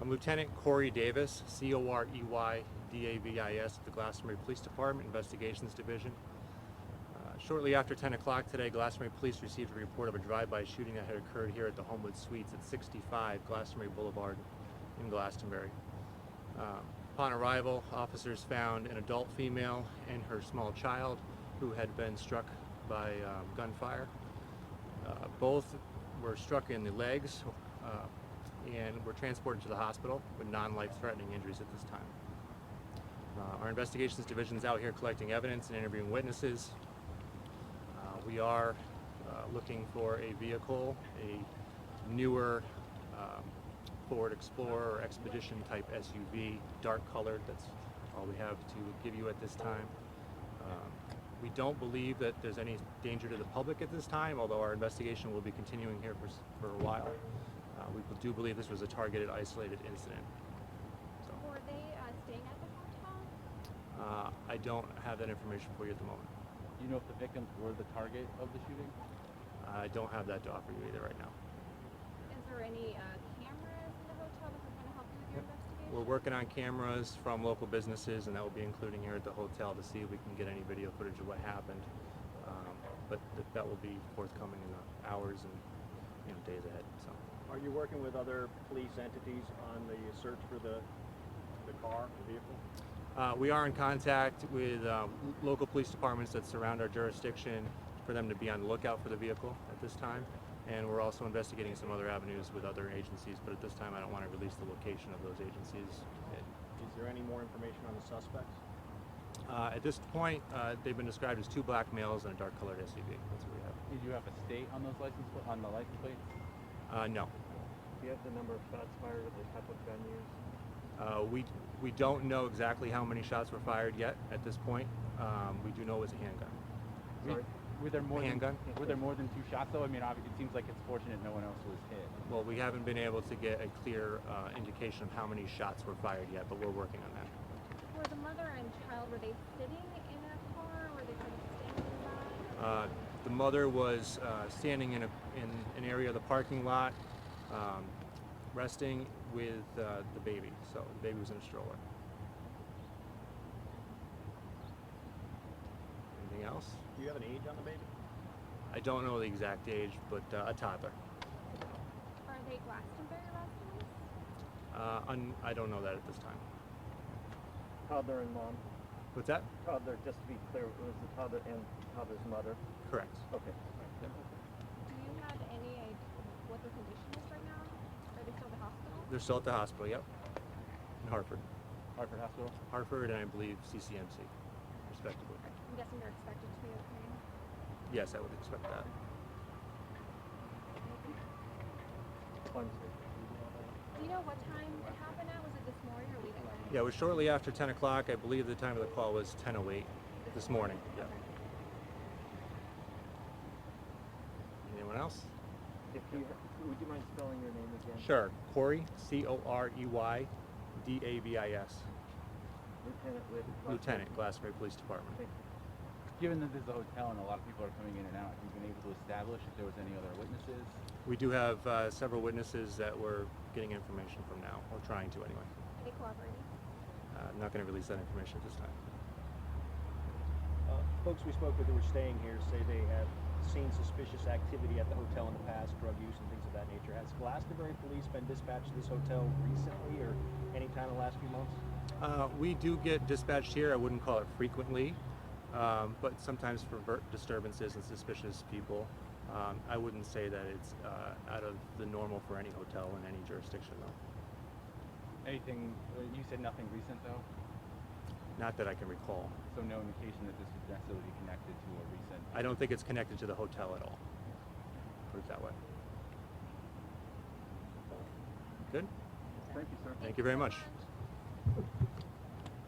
I'm Lieutenant Corey Davis, Corey-Davis of the Glastonbury Police Department, Investigations Division. Shortly after 10 o'clock today, Glastonbury Police received a report of a drive-by shooting that had occurred here at the Homewood Suites at 65 Glastonbury Boulevard in Glastonbury. Upon arrival, officers found an adult female and her small child who had been struck by gunfire. Both were struck in the legs and were transported to the hospital with non-life-threatening injuries at this time. Our investigations division is out here collecting evidence and interviewing witnesses. We are looking for a vehicle, a newer Ford Explorer or Expedition type SUV, dark colored. That's all we have to give you at this time. We don't believe that there's any danger to the public at this time, although our investigation will be continuing here for a while. We do believe this was a targeted, isolated incident. So, were they staying at the hotel? I don't have that information for you at the moment. Do you know if the victims were the target of the shooting? I don't have that to offer you either right now. Is there any cameras in the hotel that are going to help you with your investigation? We're working on cameras from local businesses, and that will be including here at the hotel to see if we can get any video footage of what happened. But that will be forthcoming in the hours and days ahead. So. Are you working with other police entities on the search for the car, the vehicle? We are in contact with local police departments that surround our jurisdiction for them to be on the lookout for the vehicle at this time. And we're also investigating some other avenues with other agencies, but at this time I don't want to release the location of those agencies. Is there any more information on the suspects? At this point, they've been described as two black males and a dark-colored SUV. That's what we have. Did you have a state on those license plates? No. Do you have the number of shots fired or the type of gun used? We don't know exactly how many shots were fired yet at this point. We do know it was a handgun. Sorry? Were there more handgun? Were there more than two shots though? I mean, obviously, it seems like it's fortunate no one else was hit. Well, we haven't been able to get a clear indication of how many shots were fired yet, but we're working on that. Were the mother and child, were they sitting in a car, or were they kind of standing by? The mother was standing in an area of the parking lot, resting with the baby. So the baby was in a stroller. Anything else? Do you have an age on the baby? I don't know the exact age, but a toddler. Are they Glastonbury residents? I don't know that at this time. Toddler and mom. What's that? Toddler, just to be clear, it was the toddler and toddler's mother. Correct. Okay. Do you have any idea what their condition is right now? Are they still at the hospital? They're still at the hospital, yep. In Hartford. Hartford Hospital? Hartford and I believe CCMC, respectively. I'm guessing they're expected to be okay. Yes, I would expect that. Do you know what time it happened at? Was it this morning or late at night? Yeah, it was shortly after 10 o'clock. I believe the time of the call was 10:08 this morning. Yeah. Anyone else? Would you mind spelling your name again? Sure. Corey, Corey-Davis. Lieutenant, Glastonbury Police Department. Given that this is a hotel and a lot of people are coming in and out, have you been able to establish if there was any other witnesses? We do have several witnesses that we're getting information from now, or trying to anyway. Are they cooperating? I'm not going to release that information at this time. Folks we spoke with who were staying here say they have seen suspicious activity at the hotel in the past, drug use and things of that nature. Has Glastonbury Police been dispatched to this hotel recently or any time in the last few months? We do get dispatched here. I wouldn't call it frequently, but sometimes for disturbances and suspicious people. I wouldn't say that it's out of the normal for any hotel in any jurisdiction, though. Anything, you said nothing recent though? Not that I can recall. So no indication that this was necessarily connected to a recent... I don't think it's connected to the hotel at all. Put it that way. Good? Thank you, sir. Thank you very much. much.